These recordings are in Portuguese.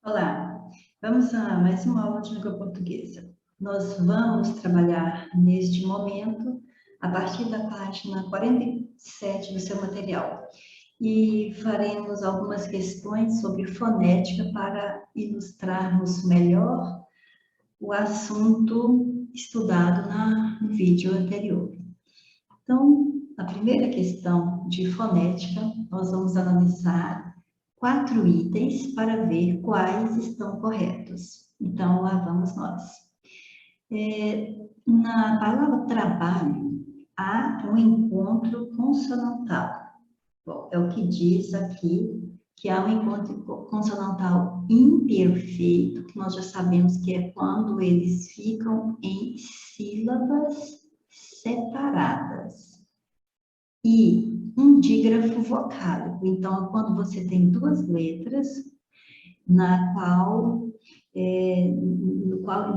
Olá, vamos a mais uma aula de língua portuguesa. Nós vamos trabalhar neste momento a partir da página 47 do seu material e faremos algumas questões sobre fonética para ilustrarmos melhor o assunto estudado no vídeo anterior. Então, a primeira questão de fonética, nós vamos analisar 4 itens para ver quais estão corretos. Então, lá vamos nós. Na palavra trabalho, há um encontro consonantal. Bom, é o que diz aqui, que há um encontro consonantal imperfeito, que nós já sabemos que é quando eles ficam em sílabas separadas. E um dígrafo vocálico. Então, quando você tem duas letras,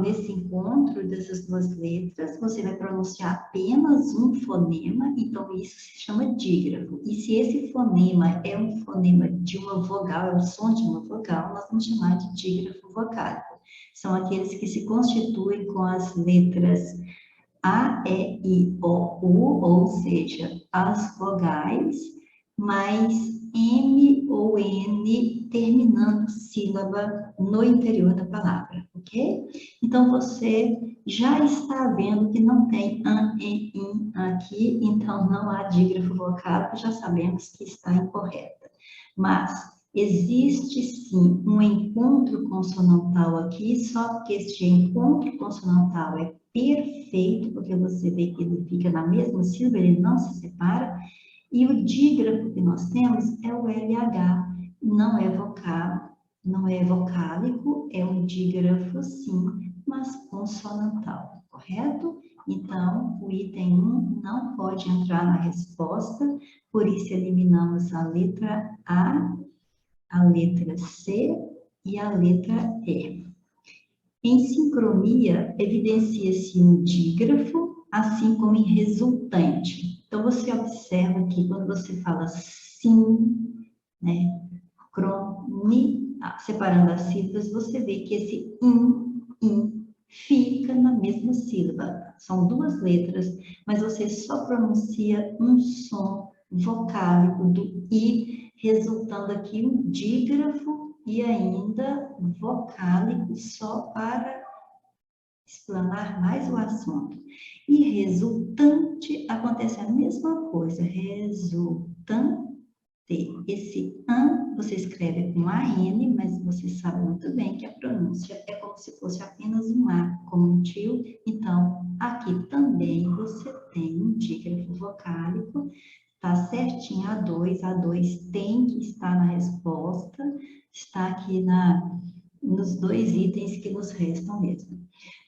nesse encontro dessas duas letras, você vai pronunciar apenas um fonema, então isso se chama dígrafo. E se esse fonema é um fonema de uma vogal, é o som de uma vogal, nós vamos chamar de dígrafo vocálico. São aqueles que se constituem com as letras A, E, I, O, U, ou seja, as vogais, mais M ou N terminando sílaba no interior da palavra, ok? Então, você já está vendo que não tem an, e, in aqui, então não há dígrafo vocálico, já sabemos que está incorreta. Mas existe sim um encontro consonantal aqui, só que este encontro consonantal é perfeito, porque você vê que ele fica na mesma sílaba, ele não se separa, e o dígrafo que nós temos é o LH, não é vocal, não é vocálico, é um dígrafo sim, mas consonantal, correto? Então, o item 1 não pode entrar na resposta, por isso eliminamos a letra a letra C e a letra E. Em sincronia, evidencia-se um dígrafo, assim como em resultante. Então, você observa que quando você fala sim, né, separando as sílabas, você vê que esse in, fica na mesma sílaba. São duas letras, mas você só pronuncia um som vocálico do i, resultando aqui um dígrafo e ainda vocálico só para explanar mais o assunto. E resultante acontece a mesma coisa, resultante. Esse an você escreve com AN, mas você sabe muito bem que a pronúncia é como se fosse apenas um A, como um tio. Então, aqui também você tem um dígrafo vocálico, tá certinho A2 tem que estar na resposta, está aqui nos dois itens que nos restam mesmo.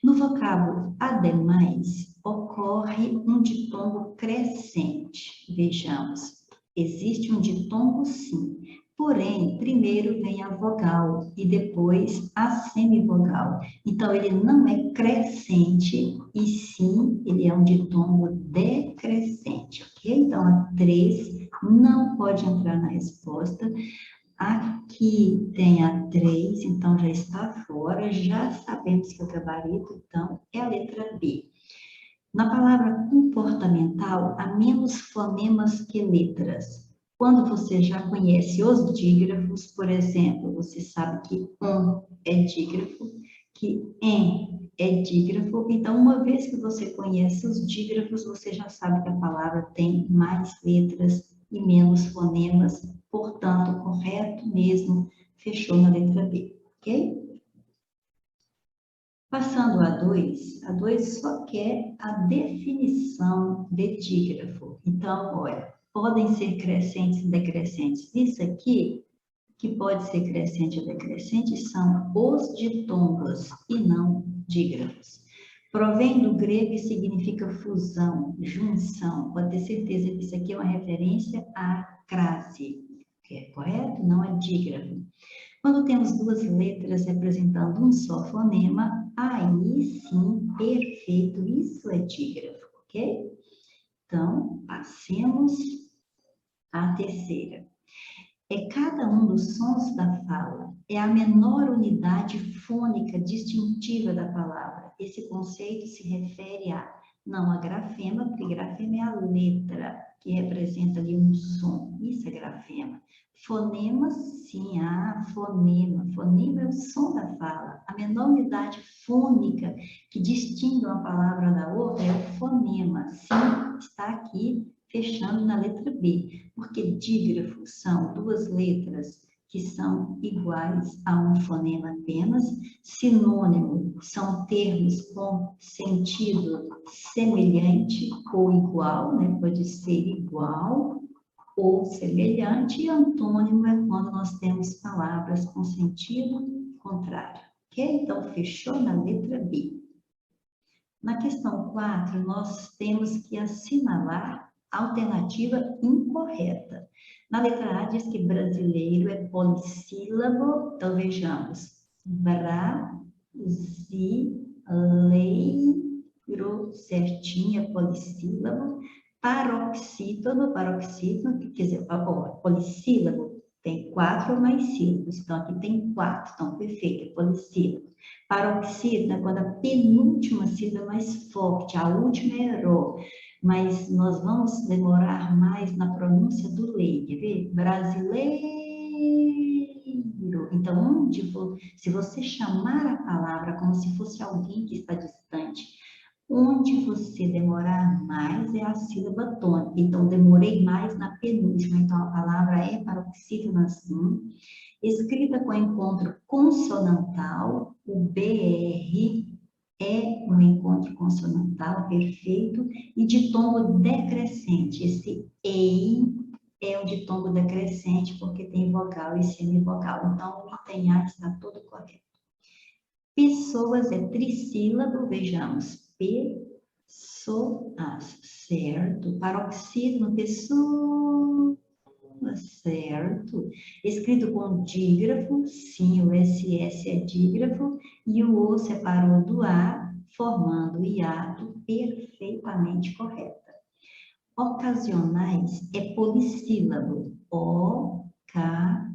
No vocábulo ademais, ocorre um ditongo crescente. Vejamos, existe um ditongo sim, porém, primeiro vem a vogal e depois a semivogal. Então, ele não é crescente, e sim, ele é um ditongo decrescente, ok? Então, a 3 não pode entrar na resposta. Aqui tem a 3, então já está fora, já sabemos que o gabarito, então, é a letra B. Na palavra comportamental, há menos fonemas que letras. Quando você já conhece os dígrafos, por exemplo, você sabe que é dígrafo, que em é dígrafo, então, uma vez que você conhece os dígrafos, você já sabe que a palavra tem mais letras e menos fonemas, portanto, correto mesmo, fechou na letra B, ok? Passando a 2 só quer a definição de dígrafo. Então, olha, podem ser crescentes e decrescentes. Isso aqui, que pode ser crescente ou decrescente, são os ditongos e não dígrafos. Provém do grego e significa fusão, junção. Pode ter certeza que isso aqui é uma referência à crase, que é correto? Não é dígrafo. Quando temos duas letras representando um só fonema, aí sim, perfeito, isso é dígrafo, ok? Então, passemos à terceira. É cada um dos sons da fala, é a menor unidade fônica distintiva da palavra. Esse conceito se refere não a grafema, porque grafema é a letra que representa ali um som. Isso é grafema. Fonema, sim, fonema. Fonema é o som da fala. A menor unidade fônica que distingue uma palavra da outra é o fonema. Sim, está aqui fechando na letra B, porque dígrafos são duas letras que são iguais a um fonema apenas. Sinônimo são termos com sentido semelhante ou igual, né? Pode ser igual ou semelhante, e antônimo é quando nós temos palavras com sentido contrário. Ok? Então, fechou na letra B. Na questão 4, nós temos que assinalar a alternativa incorreta. Na letra A diz que brasileiro é polissílabo, então vejamos. Brasileiro, certinho, é polissílabo. Paroxítono, quer dizer, polissílabo tem 4 ou mais sílabos, então aqui tem 4, então perfeito, é polissílabo. Paroxítono é quando a penúltima sílaba é mais forte, a última é ró, mas nós vamos demorar mais na pronúncia do lei, quer ver? Brasileiro. Então, se você chamar a palavra como se fosse alguém que está distante, onde você demorar mais é a sílaba tônica. Então, demorei mais na penúltima. Então, a palavra é paroxítona assim. Escrita com encontro consonantal, o BR é um encontro consonantal perfeito e de tombo decrescente. Esse EI é o de tombo decrescente porque tem vogal e semivogal. Então, o item A está todo correto. Pessoas é trissílabo, vejamos. Pessoas, certo. Paroxítono, pessoa, certo. Escrito com dígrafo, sim, o SS é dígrafo, e o O separou do A, formando o hiato perfeitamente correta. Ocasionais é polissílabo. Ocasionais.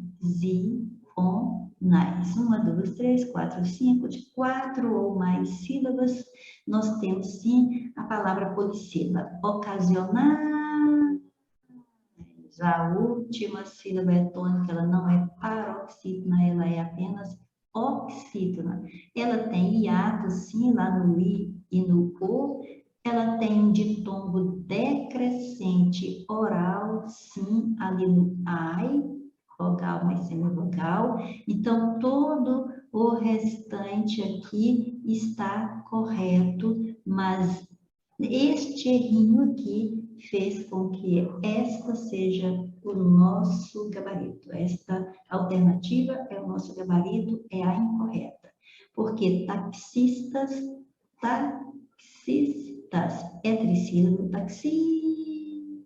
1, 2, 3, 4, 5, de 4 ou mais sílabas, nós temos sim a palavra polissílaba. Ocasionais. A última sílaba é tônica, ela não é paroxítona, ela é apenas oxítona. Ela tem hiato sim lá no I e no O. Ela tem um ditongo decrescente oral, sim, ali no ai, vogal mais semivogal. Então, todo o restante aqui está correto, mas este errinho aqui fez com que esta seja o nosso gabarito. Esta alternativa é o nosso gabarito, é a incorreta. Porque taxistas é trissílabo, taxi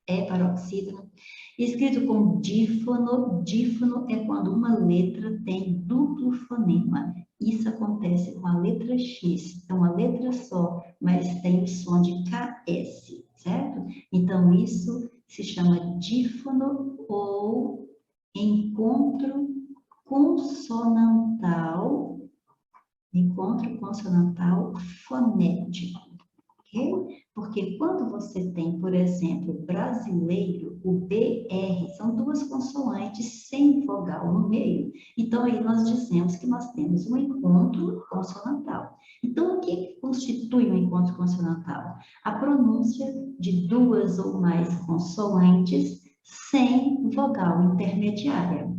é paroxítono. Escrito com dífono, dífono é quando uma letra tem duplo fonema. Isso acontece com a letra X, é uma letra só, mas tem o som de KS, certo? Então, isso se chama dífono ou encontro consonantal fonético, ok? Porque quando você tem, por exemplo, brasileiro, o BR, são duas consoantes sem vogal no meio. Então, aí nós dizemos que nós temos um encontro consonantal. Então, o que constitui um encontro consonantal? A pronúncia de duas ou mais consoantes sem vogal intermediária.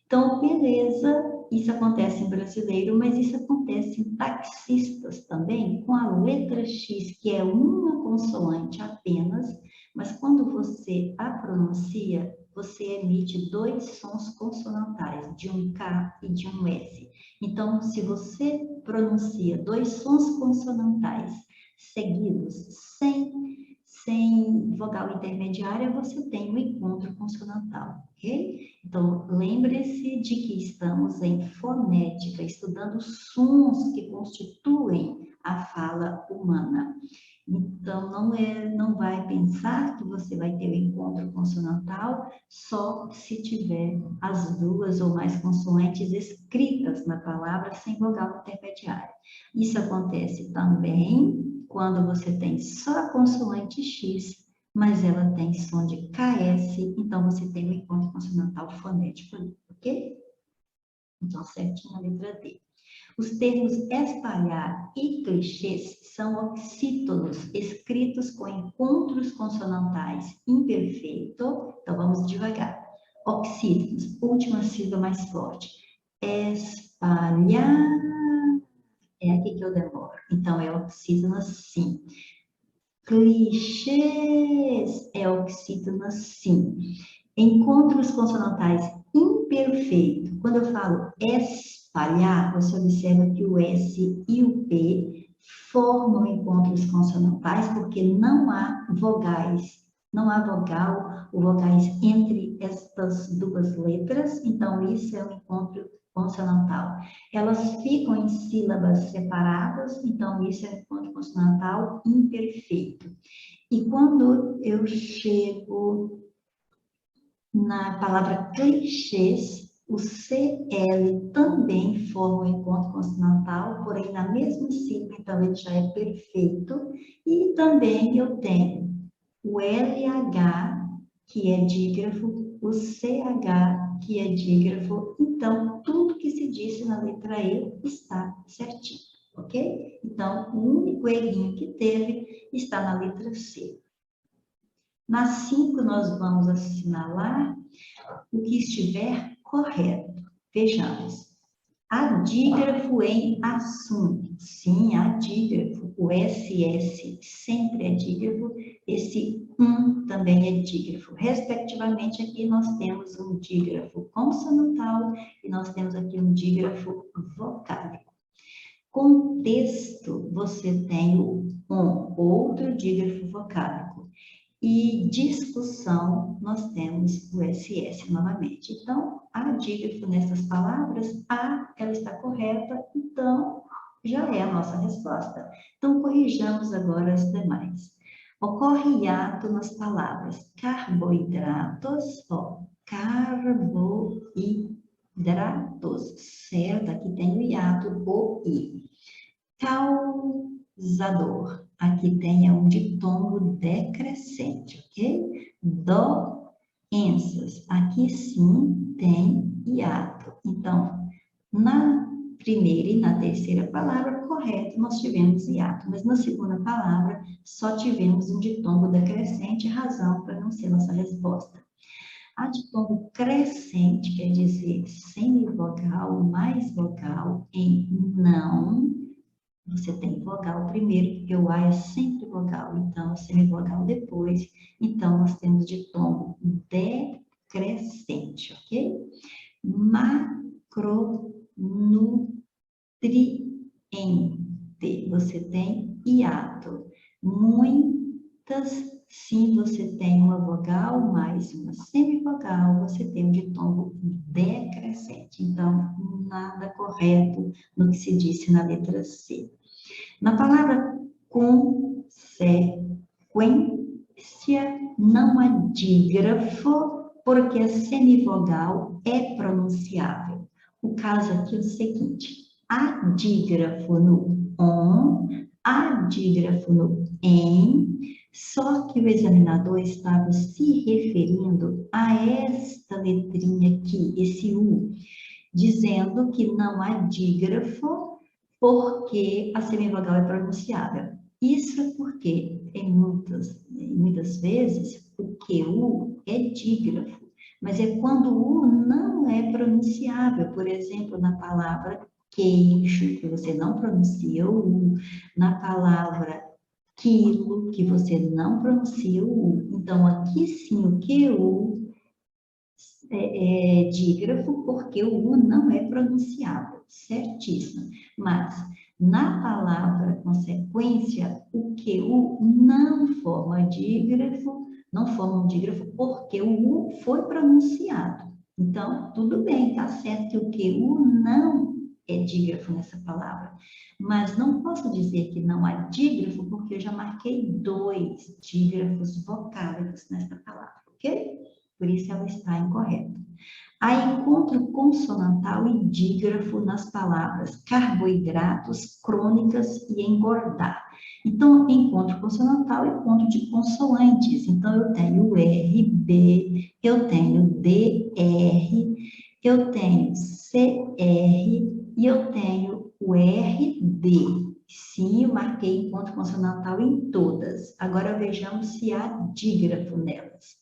Então, beleza, isso acontece em brasileiro, mas isso acontece em taxistas também, com a letra X, que é uma consoante apenas, mas quando você a pronuncia, você emite dois sons consonantais, de um K e de um S. Então, se você pronuncia dois sons consonantais seguidos, sem vogal intermediária, você tem um encontro consonantal, ok? Então, lembre-se de que estamos em fonética, estudando sons que constituem a fala humana. Então, não vai pensar que você vai ter o encontro consonantal só se tiver as duas ou mais consoantes escritas na palavra sem vogal intermediária. Isso acontece também quando você tem só a consoante X, mas ela tem som de KS, então você tem o encontro consonantal fonético ali, ok? Então, certinho a letra D. Os termos espalhar e clichês são oxítonos escritos com encontros consonantais imperfeito. Então, vamos devagar. Oxítonos, última sílaba mais forte. Espalhar. É aqui que eu demoro. Então, é oxítono sim. Clichês é oxítono sim. Encontros consonantais imperfeito. Quando eu falo espalhar, você observa que o S e o P formam encontros consonantais porque não há vogais. Não há vogal ou vogais entre estas duas letras, então isso é um encontro consonantal. Elas ficam em sílabas separadas, então isso é um encontro consonantal imperfeito. E quando eu chego na palavra clichês, o CL também forma um encontro consonantal, porém na mesma sílaba, então ele já é perfeito. E também eu tenho o LH, que é dígrafo, o CH, que é dígrafo. Então, tudo que se disse na letra E está certinho, ok? Então, o único errinho que teve está na letra C. Na 5, nós vamos assinalar o que estiver correto. Vejamos. Adígrafo em assunto. Sim, adígrafo. O SS sempre é dígrafo. Esse também é dígrafo. Respectivamente, aqui nós temos um dígrafo consonantal e nós temos aqui um dígrafo vocálico. Contexto, você tem o outro dígrafo vocálico. E discussão, nós temos o SS novamente. Então, a dígrafo nessas palavras, ela está correta, então já é a nossa resposta. Então, corrijamos agora as demais. Ocorre hiato nas palavras carboidratos, carboidratos, certo? Aqui tem o hiato, o I. Causador. Aqui tem um ditongo decrescente, ok? Doenças. Aqui sim tem hiato. Então, na primeira e na terceira palavra, correto, nós tivemos hiato. Mas na segunda palavra, só tivemos um ditongo decrescente, razão para não ser nossa resposta. A ditongo crescente quer dizer semivogal mais vogal em não. Você tem vogal primeiro, porque o A é sempre vogal, então semivogal depois. Então, nós temos ditongo decrescente, ok? Macronutriente, você tem hiato. Muitas, sim, você tem uma vogal mais uma semivogal, você tem um ditongo decrescente. Então, nada correto no que se disse na letra C. Na palavra consequência, não há dígrafo, porque a semivogal é pronunciável. O caso aqui é o seguinte: há dígrafo no on, há dígrafo no em, só que o examinador estava se referindo a esta letrinha aqui, esse U, dizendo que não há dígrafo porque a semivogal é pronunciável. Isso é porque, em muitas vezes, o QU é dígrafo, mas é quando o U não é pronunciável. Por exemplo, na palavra queixo, que você não pronuncia o U, na palavra quilo, que você não pronuncia o U. Então, aqui sim, o QU é dígrafo porque o U não é pronunciável, certíssimo. Mas na palavra consequência, o QU não forma dígrafo, não forma um dígrafo porque o U foi pronunciado. Então, tudo bem, tá certo que o QU não é dígrafo nessa palavra. Mas não posso dizer que não há dígrafo, porque eu já marquei 2 dígrafos vocálicos nessa palavra, ok? Por isso ela está incorreta. Há encontro consonantal e dígrafo nas palavras carboidratos, crônicas e engordar. Então, encontro consonantal e encontro de consoantes. Então, eu tenho RB, eu tenho DR, eu tenho CR e eu tenho o RD. Sim, eu marquei encontro consonantal em todas. Agora vejamos se há dígrafo nelas.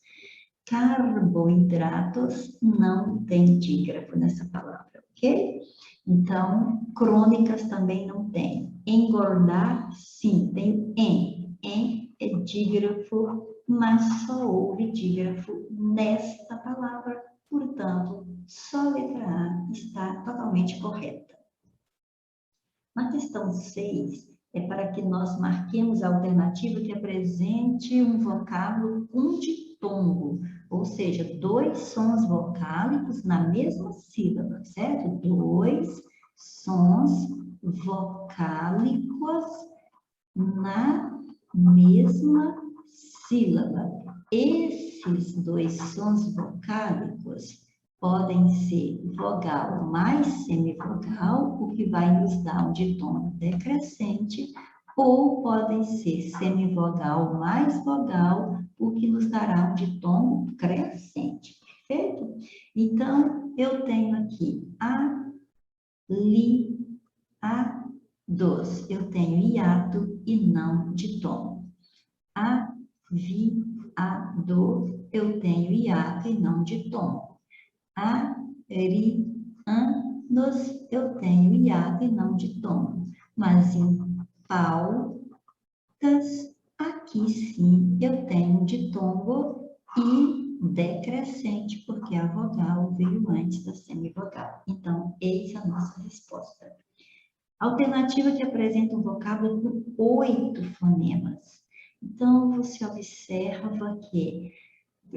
Carboidratos não tem dígrafo nessa palavra, ok? Então, crônicas também não tem. Engordar, sim, tem em. Em é dígrafo, mas só houve dígrafo nesta palavra. Portanto, só a letra A está totalmente correta. Na questão 6, é para que nós marquemos a alternativa que apresente um vocábulo com ditongo, ou seja, 2 sons vocálicos na mesma sílaba, certo? 2 sons vocálicos na mesma sílaba. Esses 2 sons vocálicos podem ser vogal mais semivogal, o que vai nos dar um ditongo decrescente, ou podem ser semivogal mais vogal, o que nos dará um ditongo crescente, perfeito? Então, eu tenho aqui a, li, a, dos. Eu tenho hiato e não ditongo. A, vi, a, do. Eu tenho hiato e não ditongo. A, ri, an, nos, eu tenho hiato e não ditongo. Mas em pautas, aqui sim eu tenho ditongo e decrescente, porque a vogal veio antes da semivogal. Então, eis a nossa resposta. Alternativa que apresenta um vocábulo com 8 fonemas. Então, você observa que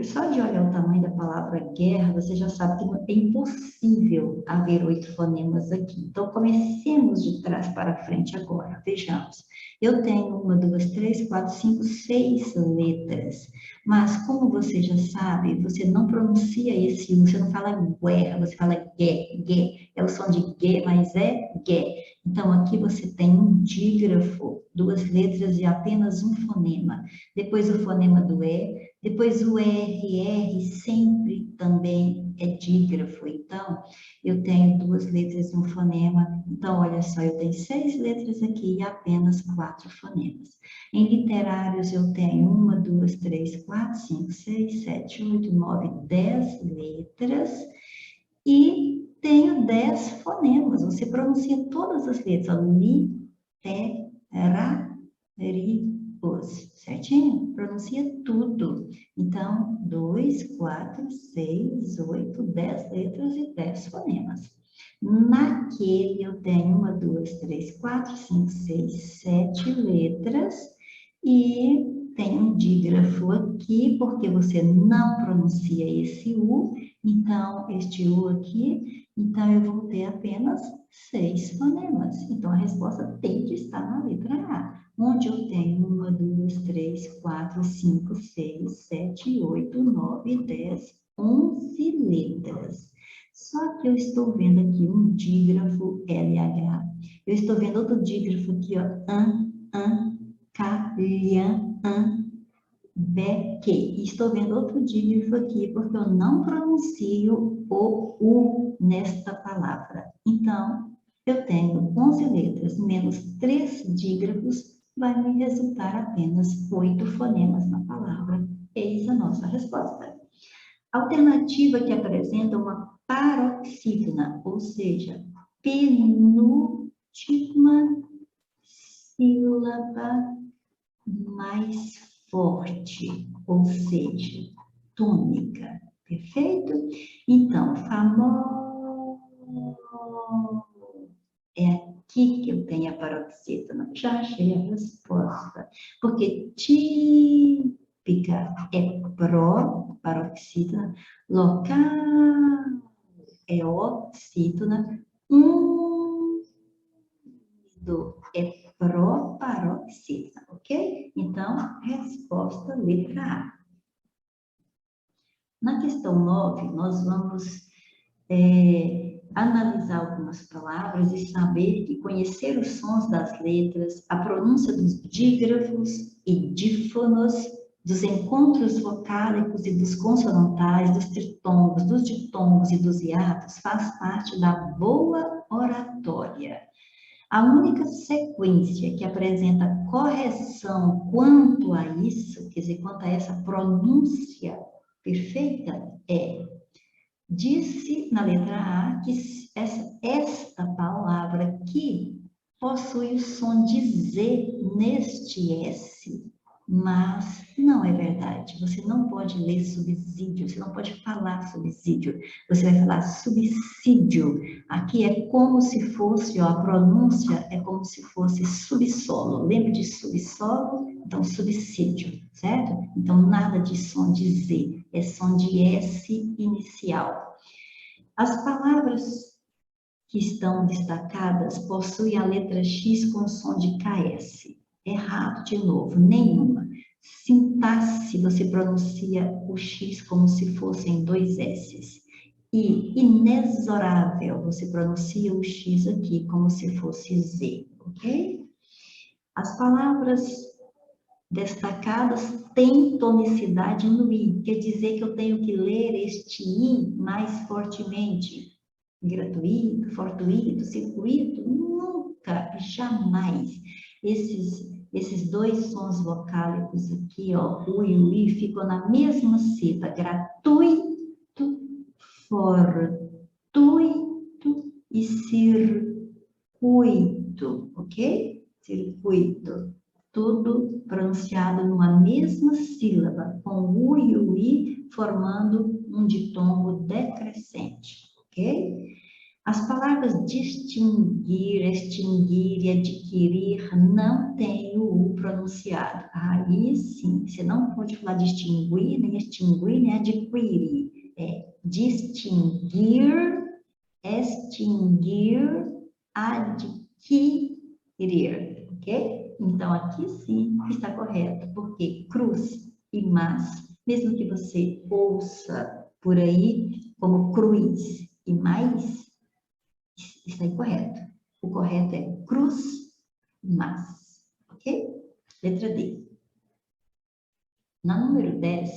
só de olhar o tamanho da palavra guerra, você já sabe que é impossível haver 8 fonemas aqui. Então, comecemos de trás para frente agora. Vejamos. Eu tenho 1, 2, 3, 4, 5, 6 letras. Mas, como você já sabe, você não pronuncia esse U, você não fala guerra, você fala gué, gué. É o som de gué, mas é gué. Então, aqui você tem um dígrafo, 2 letras e apenas um fonema. Depois o fonema do E, depois o R sempre também é dígrafo. Então, eu tenho 2 letras e um fonema. Então, olha só, eu tenho 6 letras aqui e apenas 4 fonemas. Em literários, eu tenho 1, 2, 3, 4, 5, 6, 7, 8, 9, 10 letras. E tenho 10 fonemas. Você pronuncia todas as letras. Li, te, ra, ri, os. Certinho? Pronuncia tudo. Então, 2, 4, 6, 8, 10 letras e 10 fonemas. Naquele eu tenho 1, 2, 3, 4, 5, 6, 7 letras e tem um dígrafo aqui, porque você não pronuncia esse U, então este U aqui, então eu vou ter apenas 6 fonemas. Então a resposta tem que estar na letra A, onde eu tenho 1, 2, 3, 4, 5, 6, 7, 8, 9, 10, 11 letras. Só que eu estou vendo aqui um dígrafo LH. Eu estou vendo outro dígrafo aqui, ó, calhã, beque. E estou vendo outro dígrafo aqui, porque eu não pronuncio o U nesta palavra. Então, eu tenho 11 letras menos 3 dígrafos, vai me resultar apenas 8 fonemas na palavra. Eis a nossa resposta. Alternativa que apresenta uma paroxítona, ou seja, penúltima sílaba mais forte, ou seja, tônica. Perfeito? Então, famoso. É aqui que eu tenho a paroxítona. Já achei a resposta. Porque típica é paroxítona, local é oxítona, é proparoxítona, ok? Então, resposta letra A. Na questão 9, nós vamos analisar algumas palavras e saber que conhecer os sons das letras, a pronúncia dos dígrafos e dífonos, dos encontros vocálicos e dos consonantais, dos tritongos, dos ditongos e dos hiatos faz parte da boa oratória. A única sequência que apresenta correção quanto a isso, quer dizer, quanto a essa pronúncia perfeita, disse na letra A que esta palavra aqui possui o som de Z neste S, mas não é verdade. Você não pode ler subsídio, você não pode falar subsídio, você vai falar subsídio. Aqui é como se fosse, ó, a pronúncia é como se fosse subsolo. Lembra de subsolo? Então, subsídio, certo? Então, nada de som de Z, é som de S inicial. As palavras que estão destacadas possuem a letra X com som de KS. Errado de novo, nenhuma. Sintaxe, você pronuncia o X como se fossem dois S's. E inexorável, você pronuncia o X aqui como se fosse Z, ok? As palavras destacadas têm tonicidade no I, quer dizer que eu tenho que ler este I mais fortemente. Gratuito, fortuito, circuito, nunca, jamais. Esses dois sons vocálicos aqui, ó, o e o I, ficam na mesma sílaba, gratuito, fortuito e circuito, ok? Circuito, tudo pronunciado numa mesma sílaba, com o U e o I formando um ditongo decrescente, ok? As palavras distinguir, extinguir e adquirir não têm o U pronunciado. Aí sim, você não pode falar distinguir, nem extinguir, nem adquirir. É distinguir, extinguir, adquirir, ok? Então, aqui sim está correto, porque cruz e mas, mesmo que você ouça por aí como cruz e mais, está incorreto. O correto é cruz, mas, ok? Letra D. Na número 10,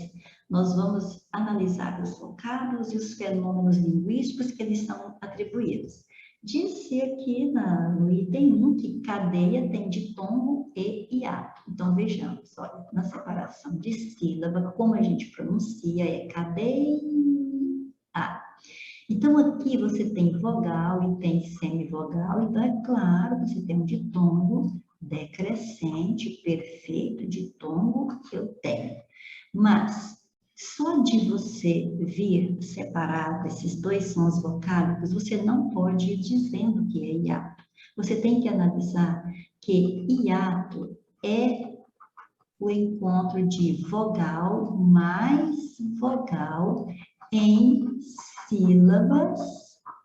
nós vamos analisar os vocábulos e os fenômenos linguísticos que eles são atribuídos. Disse aqui no item 1 que cadeia tem ditongo e hiato. Então, vejamos, olha, na separação de sílaba, como a gente pronuncia é cadeia. Então, aqui você tem vogal e tem semivogal, então é claro, você tem um ditongo decrescente, perfeito, ditongo que eu tenho. Mas, só de você vir separado esses dois sons vocálicos, você não pode ir dizendo que é hiato. Você tem que analisar que hiato é o encontro de vogal mais vogal em sílabas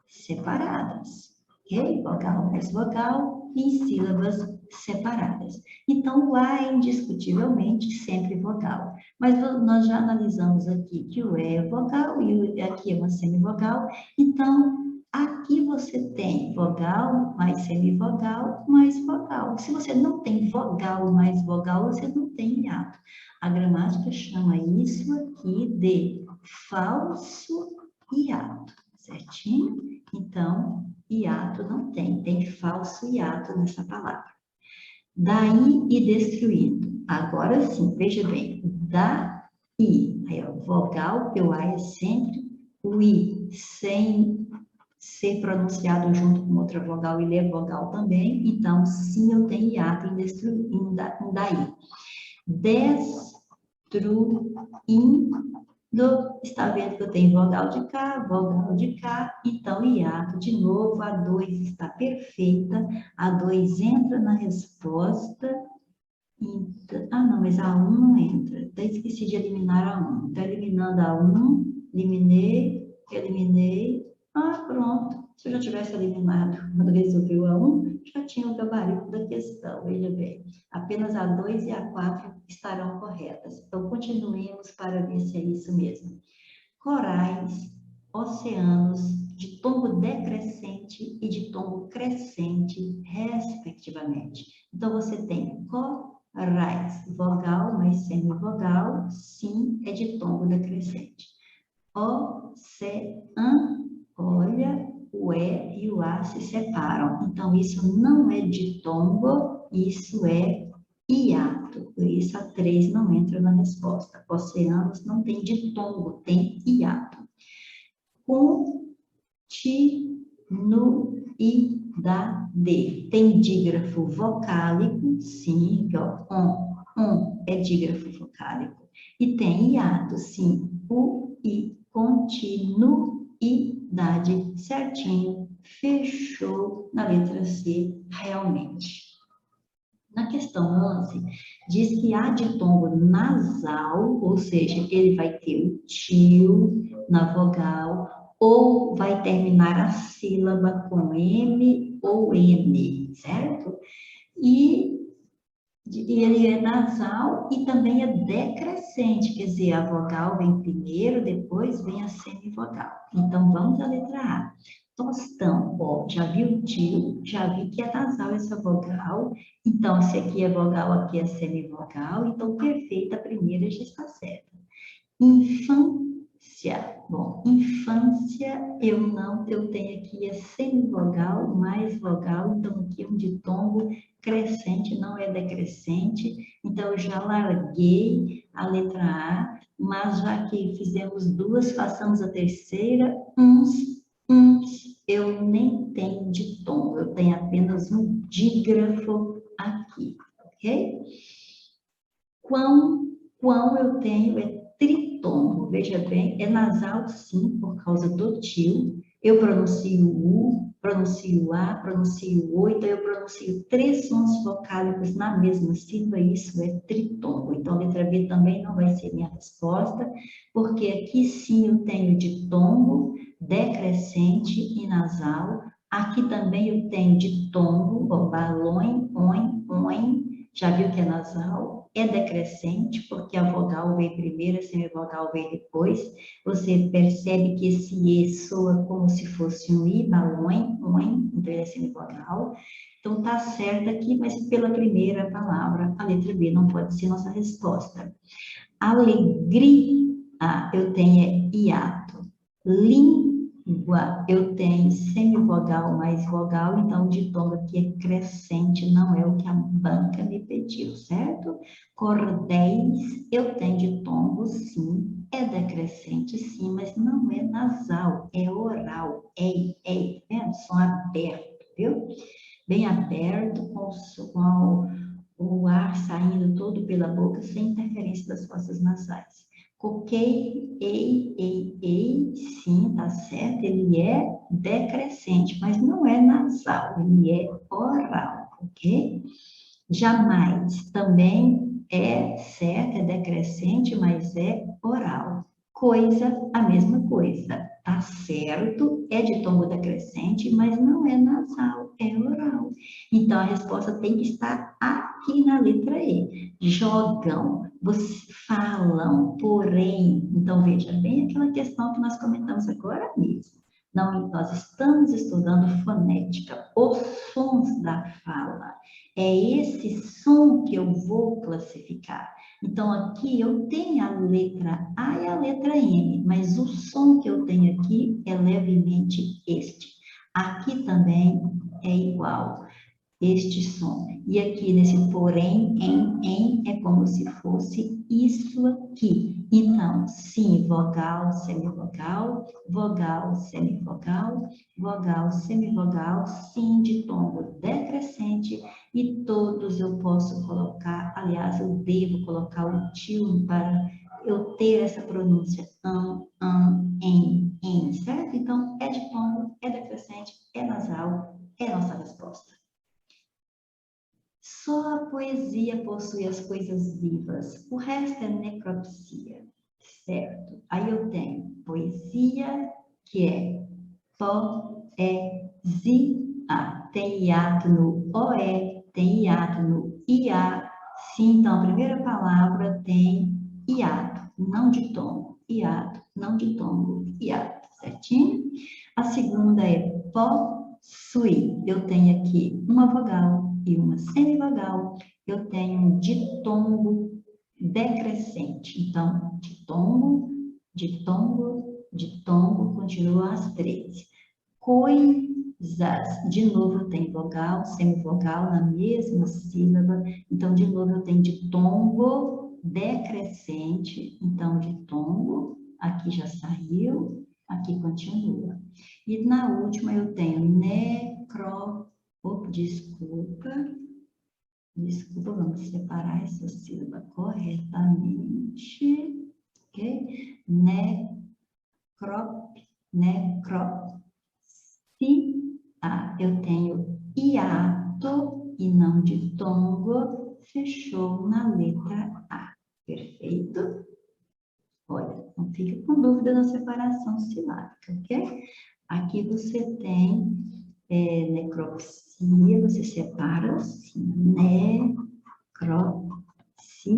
separadas, ok? Vogal mais vogal em sílabas separadas. Então, o A é indiscutivelmente sempre vogal. Mas nós já analisamos aqui que o E é vogal e o aqui é uma semivogal. Então, aqui você tem vogal mais semivogal mais vogal. Se você não tem vogal mais vogal, você não tem hiato. A gramática chama isso aqui de falso hiato, certinho? Então, hiato não tem, tem falso hiato nessa palavra. Daí e destruído. Agora sim, veja bem, daí, aí ó, vogal, o A é sempre o I, sem ser pronunciado junto com outra vogal, ele é vogal também, então sim, eu tenho hiato em daí. Destruindo, está vendo que eu tenho vogal de cá, então hiato de novo, a 2 está perfeita, a 2 entra na resposta, então, não, mas a 1 não entra, até esqueci de eliminar a 1, então eliminando a 1, eliminei, pronto, Se eu já tivesse eliminado quando resolveu a 1, já tinha o gabarito da questão. Veja bem, apenas a 2 e a 4 estarão corretas. Então, continuemos para ver se é isso mesmo. Corais, oceanos, de tombo decrescente e de tombo crescente, respectivamente. Então, você tem corais, vogal mais semivogal, sim, é de tombo decrescente. Oceano, olha, o E e o A se separam. Então, isso não é ditongo, isso é hiato. Por isso, a 3 não entra na resposta. Oceanos não tem ditongo, tem hiato. Continuidade. Tem dígrafo vocálico, sim, ó, é dígrafo vocálico. E tem hiato, sim, o, I, continuidade, certinho, fechou na letra C, realmente. Na questão 11, diz que há ditongo nasal, ou seja, ele vai ter o tio na vogal, ou vai terminar a sílaba com M ou N, certo? E ele é nasal e também é decrescente, quer dizer, a vogal vem primeiro, depois vem a semivogal. Então, vamos à letra A. Tostão, ó, já vi o tio, já vi que é nasal essa vogal, então, se aqui é vogal, aqui é semivogal, então, perfeita, a primeira já está certa. Infância, bom, infância, eu tenho aqui é semivogal mais vogal, então, aqui é um ditongo crescente, não é decrescente, então, eu já larguei a letra A, mas já que fizemos duas, façamos a terceira, eu nem tenho ditongo, eu tenho apenas um dígrafo aqui, ok? Quão eu tenho é tritongo, veja bem, é nasal sim, por causa do tio, eu pronuncio U, pronuncio A, pronuncio O, então eu pronuncio 3 sons vocálicos na mesma sílaba, isso é tritongo. Então, a letra B também não vai ser minha resposta, porque aqui sim eu tenho ditongo, decrescente e nasal, aqui também eu tenho ditongo, balões, oin, já viu que é nasal, é decrescente, porque a vogal vem primeiro, a semivogal vem depois. Você percebe que esse E soa como se fosse um I, balões, oin, então ele é semivogal. Então, tá certo aqui, mas pela primeira palavra, a letra B não pode ser nossa resposta. Alegria, eu tenho é hiato. Língua, eu tenho semivogal mais vogal, então o ditongo aqui é crescente, não é o que a banca me pediu, certo? Cordéis, eu tenho ditongo, sim, é decrescente, sim, mas não é nasal, é oral, vendo? Som aberto, viu? Bem aberto, o ar saindo todo pela boca, sem interferência das fossas nasais. Coquei, ei, sim, tá certo, ele é decrescente, mas não é nasal, ele é oral, ok? Jamais, também é certo, é decrescente, mas é oral. Coisa, a mesma coisa, tá certo, é de tombo decrescente, mas não é nasal, é oral. Então, a resposta tem que estar aqui na letra E. Jogam, falam, porém. Então, veja bem aquela questão que nós comentamos agora mesmo. Não, nós estamos estudando fonética, os sons da fala. É esse som que eu vou classificar. Então, aqui eu tenho a letra A e a letra N, mas o som que eu tenho aqui é levemente este. Aqui também é igual este som. E aqui nesse porém, em, é como se fosse isso aqui. Então, sim, vogal, semivogal, vogal, semivogal, vogal, semivogal, sim de tombo decrescente, e todos eu posso colocar, aliás, eu devo colocar o tio para eu ter essa pronúncia em, certo? Então, é de tombo, é decrescente, é nasal, é nossa resposta. Só a poesia possui as coisas vivas, o resto é necropsia, certo? Aí eu tenho poesia, que é E-Z-A. Tem hiato no OE, tem hiato no IA. Sim, então a primeira palavra tem hiato, não ditongo. Hiato, não ditongo. Hiato, certinho? A segunda é possui. Eu tenho aqui uma vogal e uma semivogal. Eu tenho um ditongo decrescente. Então, ditongo, ditongo, ditongo, continua as três. Coisas. De novo, eu tenho vogal, semivogal na mesma sílaba. Então, de novo, eu tenho ditongo decrescente. Então, ditongo, aqui já saiu, aqui continua. E na última, eu tenho desculpa, vamos separar essa sílaba corretamente. Ok? Eu tenho hiato e não ditongo, fechou na letra A. Perfeito? Olha, não fica com dúvida na separação silábica, ok? Aqui você tem necropsia, você separa assim, necropsia.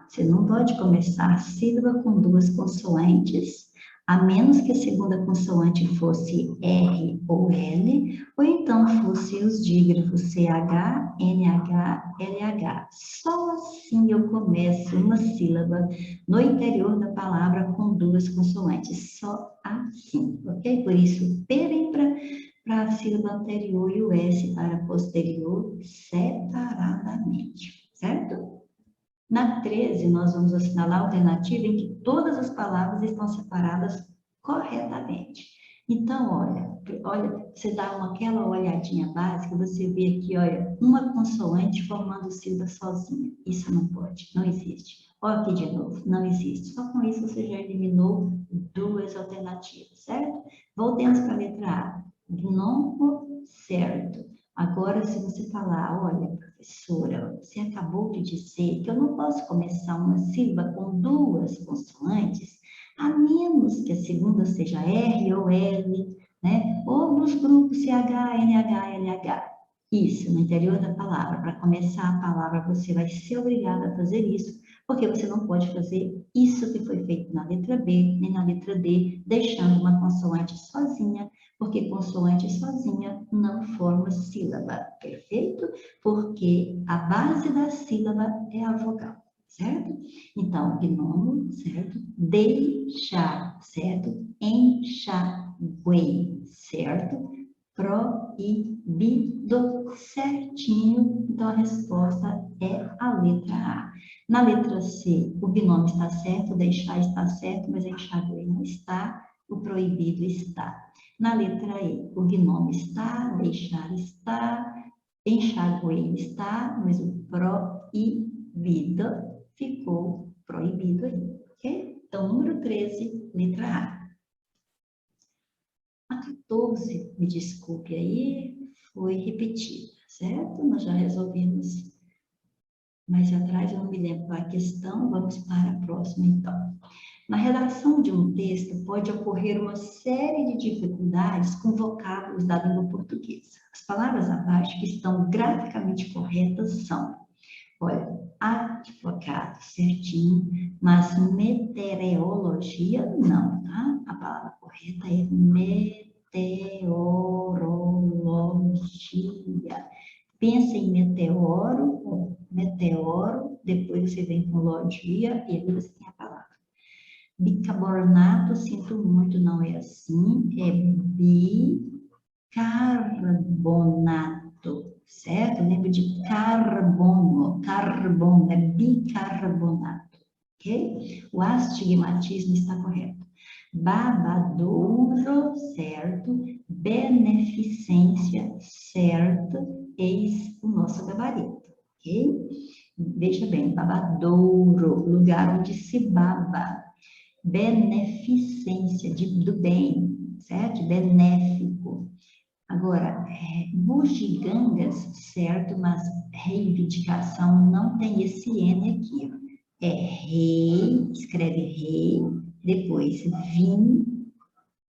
Você não pode começar a sílaba com duas consoantes, a menos que a segunda consoante fosse R ou L, ou então fosse os dígrafos CH, NH, LH. Só assim eu começo uma sílaba no interior da palavra com duas consoantes, só assim, ok? Por isso, P para a sílaba anterior e o S para a posterior separadamente, certo? Na 13, nós vamos assinalar a alternativa em que todas as palavras estão separadas corretamente. Então, olha, você dá aquela olhadinha básica, você vê aqui, olha, uma consoante formando sílaba sozinha. Isso não pode, não existe. Olha aqui de novo, não existe. Só com isso você já eliminou duas alternativas, certo? Voltemos para a letra A. Gnome, certo. Agora, se você falar, olha, professora, você acabou de dizer que eu não posso começar uma sílaba com duas consoantes, a menos que a segunda seja R ou L, né? Ou nos grupos CH, NH, LH. Isso, no interior da palavra. Para começar a palavra, você vai ser obrigada a fazer isso, porque você não pode fazer isso que foi feito na letra B, nem na letra D, deixando uma consoante sozinha, porque consoante sozinha não forma sílaba, perfeito? Porque a base da sílaba é a vogal, certo? Então, gnome, certo? Deixar, certo? Enxaguei, certo? Proibido, certinho. Então, a resposta é a letra A. Na letra C, o gnome está certo, deixar está certo, mas enxaguei não está, o proibido está. Na letra E, o gnome está, deixar está, enxaguei está, mas o proibido ficou proibido aí, ok? Então, número 13, letra A. A 14, me desculpe aí, foi repetida, certo? Nós já resolvemos mais atrás, eu não me lembro qual a questão, vamos para a próxima então. Na redação de um texto pode ocorrer uma série de dificuldades com vocábulos da língua portuguesa. As palavras abaixo que estão graficamente corretas são, olha, advogado, certinho, mas meteorologia não, tá? A palavra correta é meteorologia. Pensa em meteoro, depois você vem com logia e aí você tem a palavra. Bicarbonato, sinto muito, não é assim, é bicarbonato, certo? Lembra de carbono, é bicarbonato, ok? O astigmatismo está correto. Babadouro, certo? Beneficência, certo? Eis o nosso gabarito, ok? Veja bem, babadouro, lugar onde se baba. Beneficência, do bem, certo? Benéfico. Agora, bugigangas, certo? Mas reivindicação não tem esse N aqui. É rei, escreve rei, depois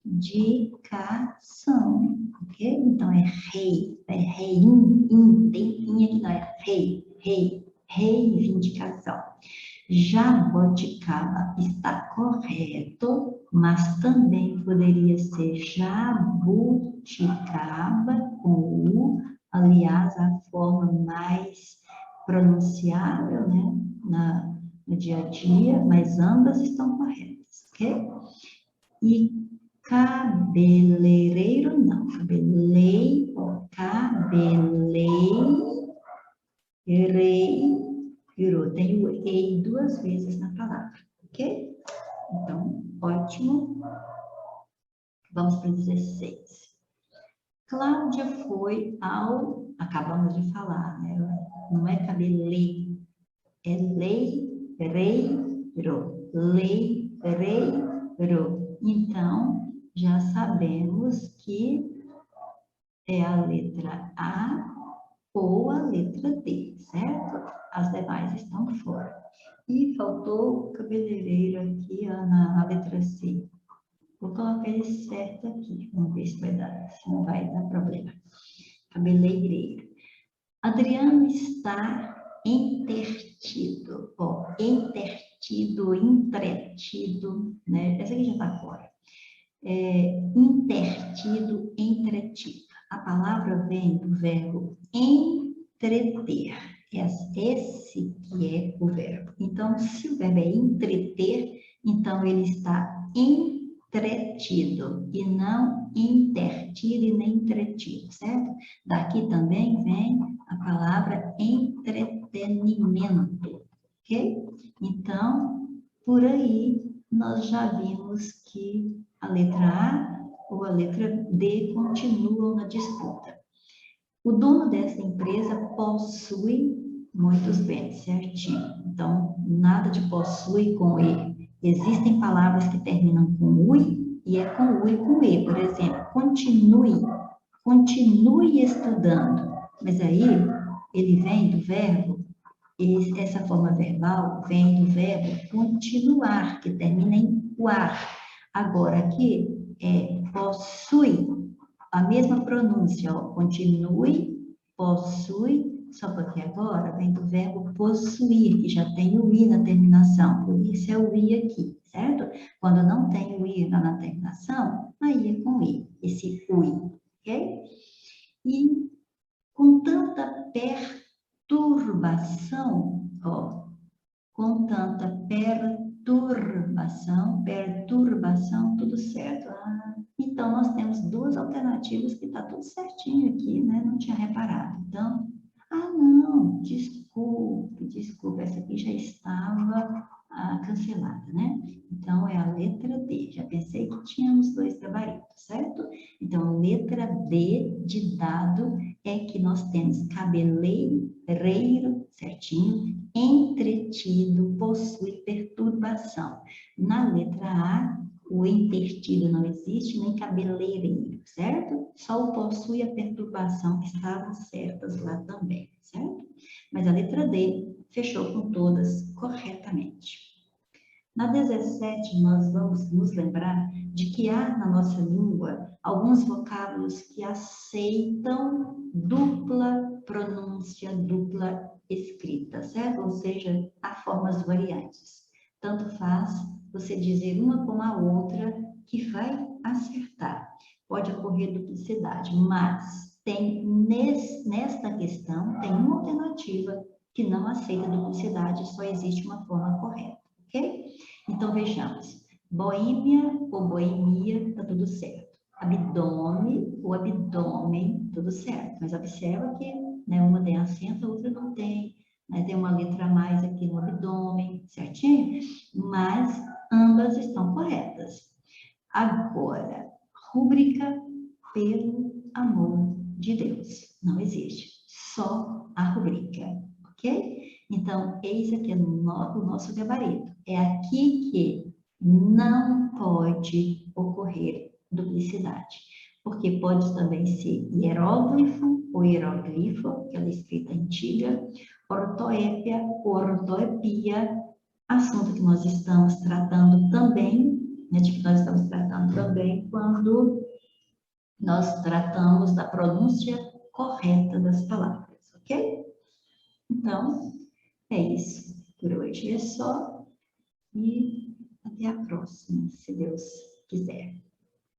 reivindicação, ok? Então, é rei, tem in aqui, não, é reivindicação. Jaboticaba está correto, mas também poderia ser jabuticaba com U, aliás, a forma mais pronunciável, né, no dia a dia, mas ambas estão corretas, ok? E cabeleireiro, não, cabeleireiro, tem o E duas vezes na palavra, ok? Então, ótimo. Vamos para o 16. Cláudia foi acabamos de falar, né? Não é cabeleireiro, é leireiro. Então, já sabemos que é a letra A ou a letra D, certo? As demais estão fora. E faltou o cabeleireiro aqui, na letra C. Vou colocar ele certo aqui. Vamos ver se não vai dar problema. Cabeleireiro. Adriano está entretido. Ó, entretido, né? Essa aqui já está fora. Intertido, entretido. A palavra vem do verbo entreter. Esse que é o verbo. Então, se o verbo é entreter, então ele está entretido e não intertido e nem entretido, certo? Daqui também vem a palavra entretenimento, ok? Então, por aí nós já vimos que a letra A ou a letra D continuam na disputa. O dono dessa empresa possui muitos bens, certinho. Então, nada de possui com E. Existem palavras que terminam com UI e é com U e com E. Por exemplo, continue estudando. Mas aí, ele vem do verbo, essa forma verbal vem do verbo continuar, que termina em uar. Agora, aqui, possui. A mesma pronúncia, ó, continue, possui, só porque agora vem do verbo possuir, que já tem o i na terminação, por isso é o i aqui, certo? Quando não tem o i na terminação, aí é com i, esse ui, ok? E com tanta perturbação, ó, com tanta perturbação, tudo certo. Então, nós temos duas alternativas que está tudo certinho aqui, né? Não tinha reparado. Então, não, desculpa, essa aqui já estava cancelada, né? Então, é a letra D. Já pensei que tínhamos dois gabaritos, certo? Então, a letra D de dado é que nós temos cabeleireiro, certinho, entretido, possui perturbação. Na letra A, o intertido não existe, nem cabeleireiro, certo? Só o possui a perturbação que estavam certas lá também, certo? Mas a letra D fechou com todas corretamente. Na 17, nós vamos nos lembrar de que há na nossa língua alguns vocábulos que aceitam dupla pronúncia, dupla escrita, certo? Ou seja, há formas variantes. Tanto faz você dizer uma como a outra que vai acertar. Pode ocorrer duplicidade, mas tem nesta questão, tem uma alternativa que não aceita duplicidade, só existe uma forma correta, ok? Então, vejamos. Boêmia ou boemia, tá tudo certo. Abdômen ou abdômen, tudo certo. Mas observa que, né, uma tem acento, a outra não tem. Né? Tem uma letra a mais aqui no abdômen, certinho? Mas ambas estão corretas. Agora, rúbrica pelo amor de Deus. Não existe. Só a rubrica, ok? Então, eis aqui o nosso gabarito. É aqui que não pode ocorrer duplicidade, porque pode também ser hieróglifo ou hieroglifo, aquela escrita antiga, ortoépia ou ortoepia, assunto que nós estamos tratando também né, de que nós estamos tratando também quando nós tratamos da pronúncia correta das palavras, ok? Então, é isso. Por hoje é só. E até a próxima, se Deus quiser.